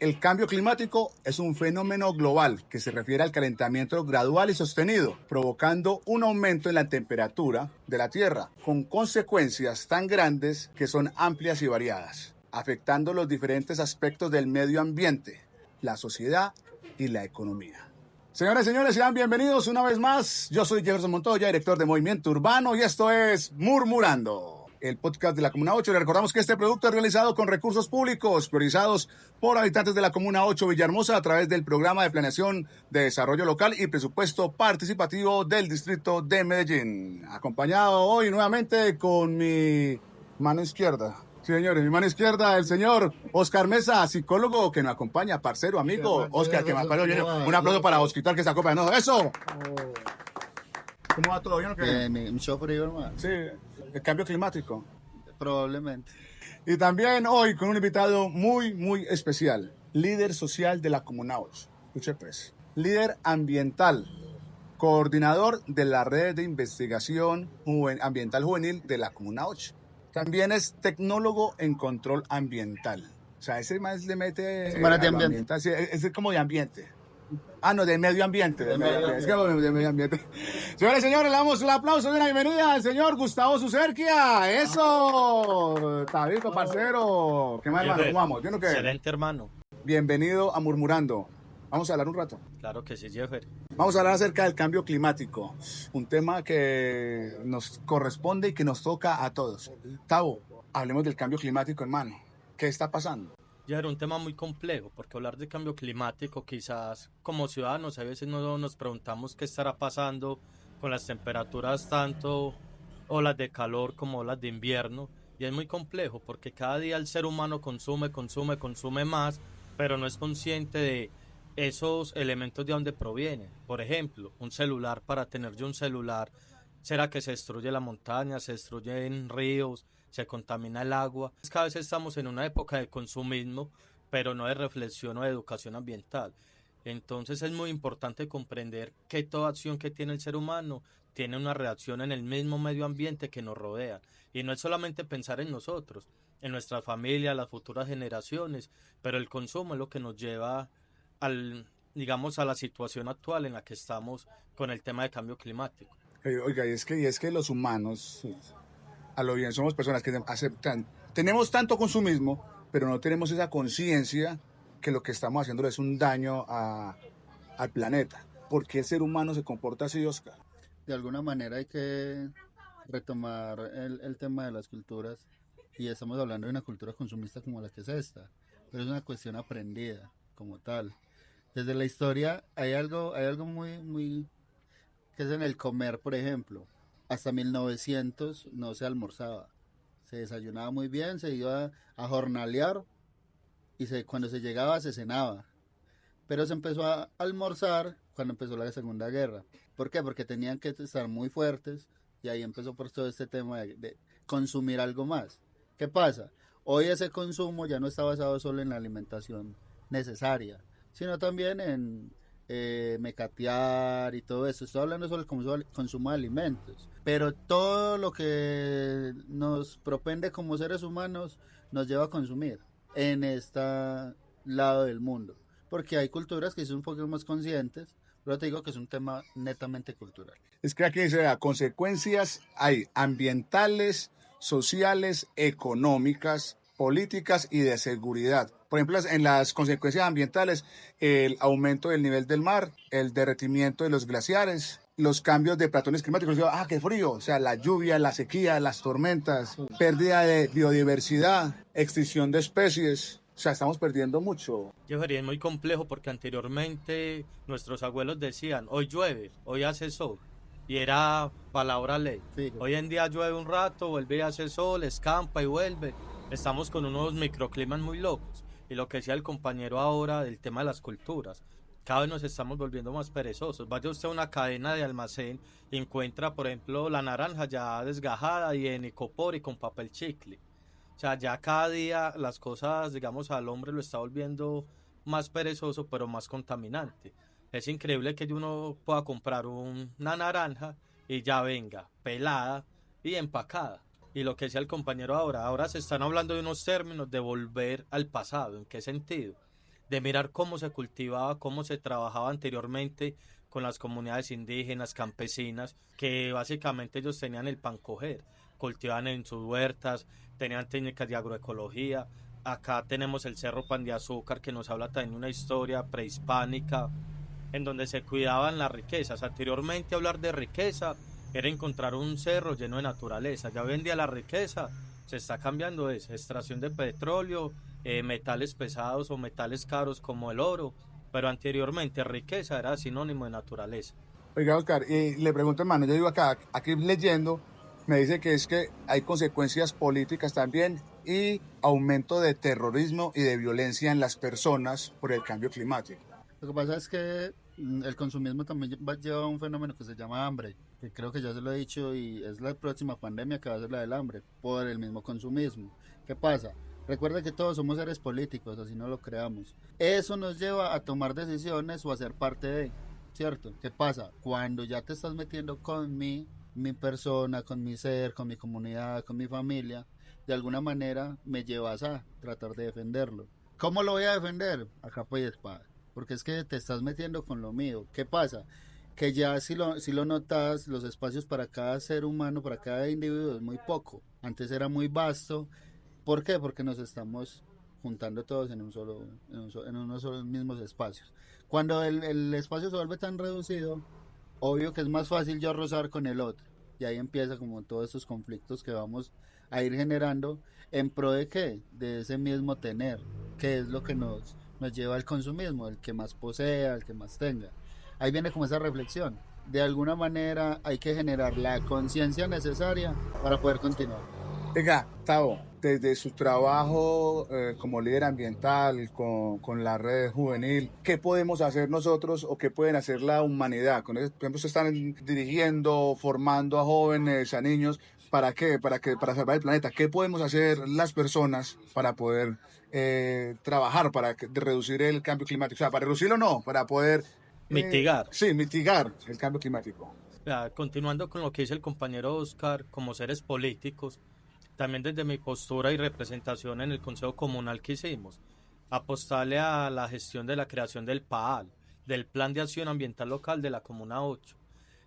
El cambio climático es un fenómeno global que se refiere al calentamiento gradual y sostenido, provocando un aumento en la temperatura de la Tierra, con consecuencias tan grandes que son amplias y variadas, afectando los diferentes aspectos del medio ambiente, la sociedad y la economía. Señoras y señores, sean bienvenidos una vez más. Yo soy Jefferson Montoya, director de Movimiento Urbano, y esto es Murmurando, el podcast de la Comuna 8. Le recordamos que este producto es realizado con recursos públicos priorizados por habitantes de la Comuna 8 Villahermosa a través del Programa de Planeación de Desarrollo Local y Presupuesto Participativo del Distrito de Medellín. Acompañado hoy nuevamente con mi mano izquierda. Sí, señores, mi mano izquierda, el señor Oscar Mesa, psicólogo que nos acompaña, parcero, amigo. Oscar, que me acompaña. Un aplauso para Oscar que está acompañando. ¡Eso! ¿Cómo va todo? ¿Bien o qué? Mi show por ahí, hermano. Sí, el cambio climático. Probablemente. Y también hoy con un invitado muy especial, líder social de la Comuna 8. Escuche pues, líder ambiental, coordinador de la red de investigación ambiental juvenil de la Comuna 8. También es tecnólogo en control ambiental. O sea, ese más le mete de ambiente. Sí, es como de ambiente. Ah, no, de medio ambiente. Es como de medio ambiente. Señores y señores, le damos un aplauso y una bienvenida al señor Gustavo Sucerquia. ¡Eso! Tabito, parcero. ¿Qué más, hermano? ¿Cómo vamos? ¿Bien o qué? Excelente, hermano. Bienvenido a Murmurando. Vamos a hablar un rato. Claro que sí, Jeffer. Vamos a hablar acerca del cambio climático, un tema que nos corresponde y que nos toca a todos. Tavo, hablemos del cambio climático, hermano. ¿Qué está pasando? Ya era un tema muy complejo, porque hablar de cambio climático, quizás como ciudadanos a veces no nos preguntamos qué estará pasando con las temperaturas, tanto olas de calor como olas de invierno, y es muy complejo porque cada día el ser humano consume más, pero no es consciente de esos elementos de dónde provienen. Por ejemplo, un celular, para tener yo un celular, ¿será que se destruye la montaña, se destruyen ríos, se contamina el agua? Cada vez estamos en una época de consumismo, pero no de reflexión o de educación ambiental. Entonces es muy importante comprender que toda acción que tiene el ser humano tiene una reacción en el mismo medio ambiente que nos rodea. Y no es solamente pensar en nosotros, en nuestra familia, las futuras generaciones, pero el consumo es lo que nos lleva digamos, a la situación actual en la que estamos con el tema de cambio climático. Oiga, y es que los humanos, a lo bien, somos personas que aceptan, tenemos tanto consumismo, pero no tenemos esa conciencia que lo que estamos haciendo es un daño al planeta. ¿Por qué el ser humano se comporta así, Oscar? De alguna manera hay que retomar el tema de las culturas, y estamos hablando de una cultura consumista como la que es esta, pero es una cuestión aprendida como tal. Desde la historia hay algo muy que es en el comer, por ejemplo. Hasta 1900 no se almorzaba, se desayunaba muy bien, se iba a jornalear y cuando se llegaba se cenaba. Pero se empezó a almorzar cuando empezó la Segunda Guerra. ¿Por qué? Porque tenían que estar muy fuertes, y ahí empezó por todo este tema de consumir algo más. ¿Qué pasa? Hoy ese consumo ya no está basado solo en la alimentación necesaria, sino también en mecatear y todo eso. Estoy hablando sobre el consumo de alimentos, pero todo lo que nos propende como seres humanos nos lleva a consumir en este lado del mundo, porque hay culturas que son un poco más conscientes, pero te digo que es un tema netamente cultural. Es que aquí se da consecuencias hay ambientales, sociales, económicas, políticas y de seguridad. Por ejemplo, en las consecuencias ambientales, el aumento del nivel del mar, el derretimiento de los glaciares, los cambios de patrones climáticos. Ah, qué frío. O sea, la lluvia, la sequía, las tormentas, pérdida de biodiversidad, extinción de especies. O sea, estamos perdiendo mucho. Jeffery, es muy complejo porque anteriormente nuestros abuelos decían, hoy llueve, hoy hace sol, y era palabra ley. Sí. Hoy en día llueve un rato, vuelve y hace sol, escampa y vuelve. Estamos con unos microclimas muy locos. Y lo que decía el compañero ahora del tema de las culturas, cada vez nos estamos volviendo más perezosos. Vaya usted a una cadena de almacén y encuentra, por ejemplo, la naranja ya desgajada y en icopor y con papel chicle. O sea, ya cada día las cosas, digamos, al hombre lo está volviendo más perezoso, pero más contaminante. Es increíble que uno pueda comprar una naranja y ya venga pelada y empacada. Y lo que decía el compañero ahora se están hablando de unos términos de volver al pasado. ¿En qué sentido? de mirar cómo se cultivaba, cómo se trabajaba anteriormente con las comunidades indígenas, campesinas, que básicamente ellos tenían el pan coger, cultivaban en sus huertas, tenían técnicas de agroecología. Acá tenemos el Cerro Pan de Azúcar que nos habla también de una historia prehispánica en donde se cuidaban las riquezas. Anteriormente hablar de riqueza era encontrar un cerro lleno de naturaleza. Ya hoy en día la riqueza se está cambiando, es extracción de petróleo, metales pesados o metales caros como el oro, pero anteriormente riqueza era sinónimo de naturaleza. Oiga, Oscar, y le pregunto, hermano, yo digo acá, aquí leyendo, me dice que es que hay consecuencias políticas también y aumento de terrorismo y de violencia en las personas por el cambio climático. Lo que pasa es que el consumismo también lleva a un fenómeno que se llama hambre, que creo que ya se lo he dicho y es la próxima pandemia que va a ser la del hambre, por el mismo consumismo. ¿Qué pasa? Recuerda que todos somos seres políticos, así no lo creamos. Eso nos lleva a tomar decisiones o a ser parte de, ¿cierto? ¿Qué pasa? Cuando ya te estás metiendo con mi persona, con mi ser, con mi comunidad, con mi familia, de alguna manera me llevas a tratar de defenderlo. ¿Cómo lo voy a defender? A capa y espada. Porque es que te estás metiendo con lo mío. ¿Qué pasa? Que ya si lo notas, los espacios para cada ser humano, para cada individuo es muy poco. Antes era muy vasto. ¿Por qué? Porque nos estamos juntando todos en unos solos mismos espacios. Cuando el espacio se vuelve tan reducido, obvio que es más fácil yo rozar con el otro. Y ahí empieza como todos esos conflictos que vamos a ir generando en pro de qué, de ese mismo tener, que es lo que nos lleva al consumismo, el que más posea, el que más tenga. Ahí viene como esa reflexión. De alguna manera hay que generar la conciencia necesaria para poder continuar. Venga, Tavo, desde su trabajo como líder ambiental con la red juvenil, ¿qué podemos hacer nosotros o qué pueden hacer la humanidad? Por ejemplo, se están dirigiendo, formando a jóvenes, a niños, ¿para qué? Para salvar el planeta. ¿Qué podemos hacer las personas para poder trabajar reducir el cambio climático? O sea, para reducirlo no, para poder, Mitigar. sí, mitigar el cambio climático. Continuando con lo que dice el compañero Oscar, como seres políticos, también desde mi postura y representación en el Consejo Comunal que hicimos, apostarle a la gestión de la creación del PAAL, del Plan de Acción Ambiental Local de la Comuna 8.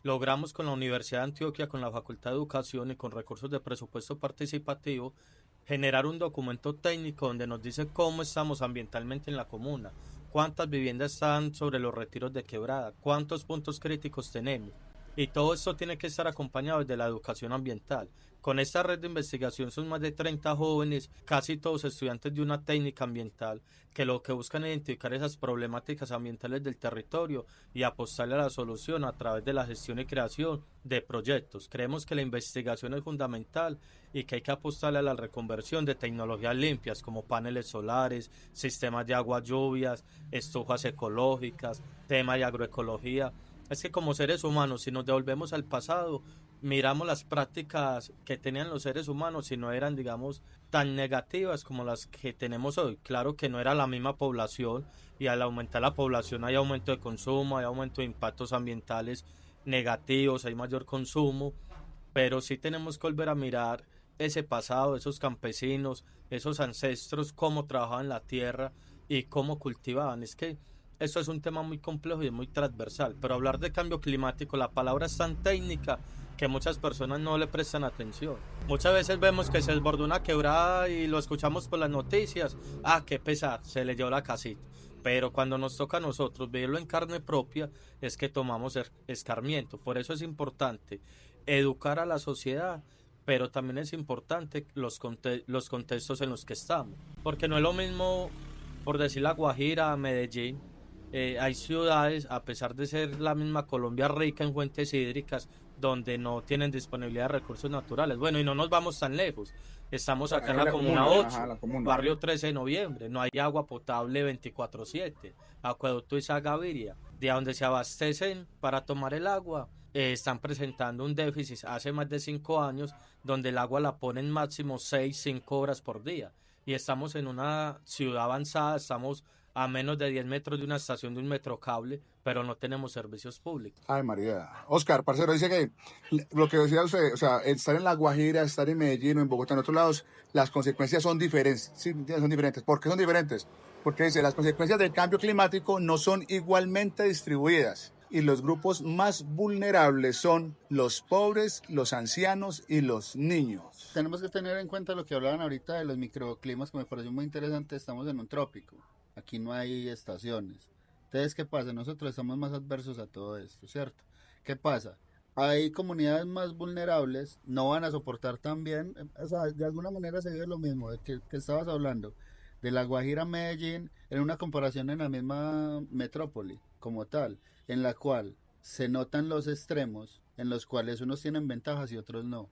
Logramos con la Universidad de Antioquia, con la Facultad de Educación y con recursos de presupuesto participativo, generar un documento técnico donde nos dice cómo estamos ambientalmente en la comuna, cuántas viviendas están sobre los retiros de quebrada, cuántos puntos críticos tenemos. Y todo esto tiene que estar acompañado de la educación ambiental. Con esta red de investigación son más de 30 jóvenes, casi todos estudiantes de una técnica ambiental, que lo que buscan es identificar esas problemáticas ambientales del territorio y apostarle a la solución a través de la gestión y creación de proyectos. Creemos que la investigación es fundamental y que hay que apostarle a la reconversión de tecnologías limpias como paneles solares, sistemas de agua lluvias, estufas ecológicas, tema de agroecología. Es que como seres humanos, si nos devolvemos al pasado, miramos las prácticas que tenían los seres humanos y no eran, digamos, tan negativas como las que tenemos hoy. Claro que no era la misma población y al aumentar la población hay aumento de consumo, hay aumento de impactos ambientales negativos, hay mayor consumo, pero sí tenemos que volver a mirar ese pasado, esos campesinos, esos ancestros, cómo trabajaban la tierra y cómo cultivaban. Es que esto es un tema muy complejo y muy transversal, pero hablar de cambio climático, la palabra es tan técnica que muchas personas no le prestan atención. Muchas veces vemos que se desbordó una quebrada y lo escuchamos por las noticias. Ah, qué pesar, se le llevó la casita. Pero cuando nos toca a nosotros verlo en carne propia, es que tomamos escarmiento. Por eso es importante educar a la sociedad, pero también es importante los contextos en los que estamos. Porque no es lo mismo, por decir La Guajira, Medellín. Hay ciudades, a pesar de ser la misma Colombia rica en fuentes hídricas, donde no tienen disponibilidad de recursos naturales. Bueno, y no nos vamos tan lejos. Estamos acá en la Comuna 8, ajá, la comuna. Barrio 13 de Noviembre. No hay agua potable 24/7. Acueducto Izaga Gaviria, de donde se abastecen para tomar el agua, están presentando un déficit hace más de 5 años, donde el agua la ponen máximo 6-5 horas por día. Y estamos en una ciudad avanzada, estamos a menos de 10 metros de una estación de un metrocable, pero no tenemos servicios públicos. Ay, María. Oscar, parcero, dice que lo que decía usted, o sea, estar en La Guajira, estar en Medellín o en Bogotá, en otros lados, las consecuencias son diferentes. Sí, son diferentes. ¿Por qué son diferentes? porque dice, las consecuencias del cambio climático no son igualmente distribuidas y los grupos más vulnerables son los pobres, los ancianos y los niños. Tenemos que tener en cuenta lo que hablaban ahorita de los microclimas, que me pareció muy interesante. Estamos en un trópico, aquí no hay estaciones. Entonces, ¿qué pasa? Nosotros estamos más adversos a todo esto, ¿cierto? ¿Qué pasa? Hay comunidades más vulnerables, no van a soportar tan bien, o sea, de alguna manera se ve lo mismo, de que estabas hablando, de La Guajira a Medellín, en una comparación en la misma metrópoli, como tal, en la cual se notan los extremos, en los cuales unos tienen ventajas y otros no,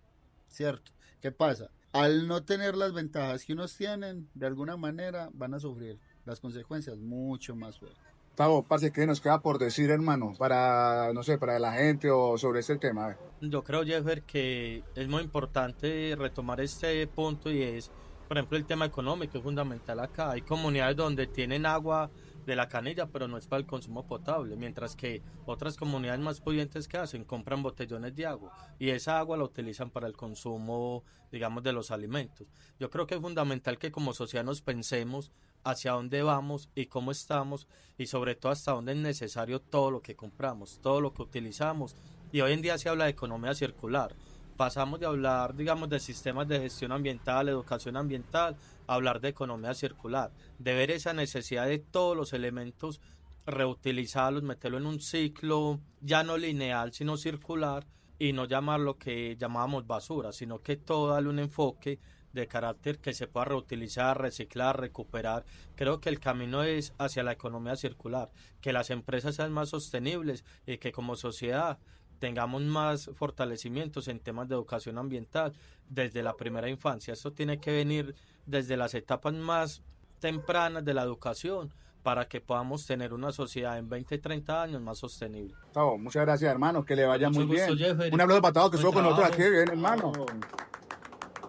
¿cierto? ¿Qué pasa? Al no tener las ventajas que unos tienen, de alguna manera van a sufrir las consecuencias mucho más fuertes. Tavo, parce, ¿qué nos queda por decir, hermano? Para, no sé, para la gente o sobre este tema. A ver. Yo creo, Jeffer, que es muy importante retomar este punto y es, por ejemplo, el tema económico es fundamental acá. Hay comunidades donde tienen agua de la canilla, pero no es para el consumo potable, mientras que otras comunidades más pudientes que hacen, compran botellones de agua y esa agua la utilizan para el consumo, digamos, de los alimentos. Yo creo que es fundamental que como sociedad nos pensemos hacia dónde vamos y cómo estamos y sobre todo hasta dónde es necesario todo lo que compramos, todo lo que utilizamos. Y hoy en día se habla de economía circular. Pasamos de hablar, digamos, de sistemas de gestión ambiental, educación ambiental, a hablar de economía circular, de ver esa necesidad de todos los elementos, reutilizarlos, meterlo en un ciclo ya no lineal, sino circular, y no llamar lo que llamábamos basura, sino que todo darle un enfoque de carácter que se pueda reutilizar, reciclar, recuperar. Creo que el camino es hacia la economía circular, que las empresas sean más sostenibles y que como sociedad tengamos más fortalecimientos en temas de educación ambiental desde la primera infancia. Esto tiene que venir desde las etapas más tempranas de la educación para que podamos tener una sociedad en 20, 30 años más sostenible. Tavo, muchas gracias, hermano, que le vaya Mucho muy gusto, bien. Jeffer. Un aplauso para Tavo, que Buen estuvo con nosotros trabajo. aquí, bien, hermano.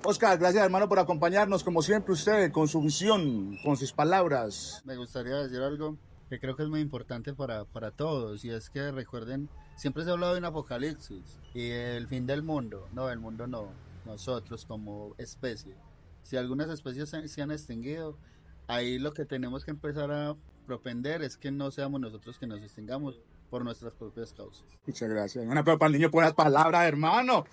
Oscar, gracias, hermano, por acompañarnos, como siempre, usted, con su visión, con sus palabras. Me gustaría decir algo que creo que es muy importante para todos, y es que recuerden, siempre se ha hablado de un apocalipsis y el fin del mundo. No, el mundo no, nosotros como especie. Si algunas especies se han extinguido, ahí lo que tenemos que empezar a propender es que no seamos nosotros que nos extingamos por nuestras propias causas. Muchas gracias. Un aplauso para el niño por las palabras, hermano.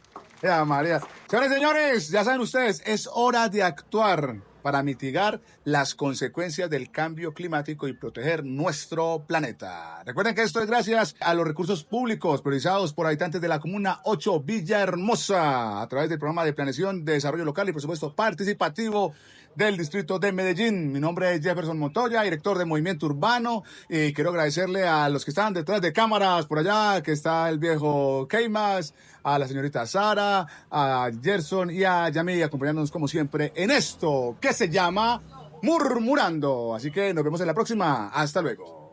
Ya, María. Señores, señores, ya saben ustedes, es hora de actuar para mitigar las consecuencias del cambio climático y proteger nuestro planeta. Recuerden que esto es gracias a los recursos públicos priorizados por habitantes de la Comuna 8 Villahermosa a través del Programa de Planeación de Desarrollo Local y Presupuesto Participativo del Distrito de Medellín. Mi nombre es Jefferson Montoya, director de Movimiento Urbano, y quiero agradecerle a los que están detrás de cámaras por allá, que está el viejo Keimas, a la señorita Sara, a Gerson y a Yami acompañándonos como siempre en esto que se llama Murmurando. Así que nos vemos en la próxima. Hasta luego.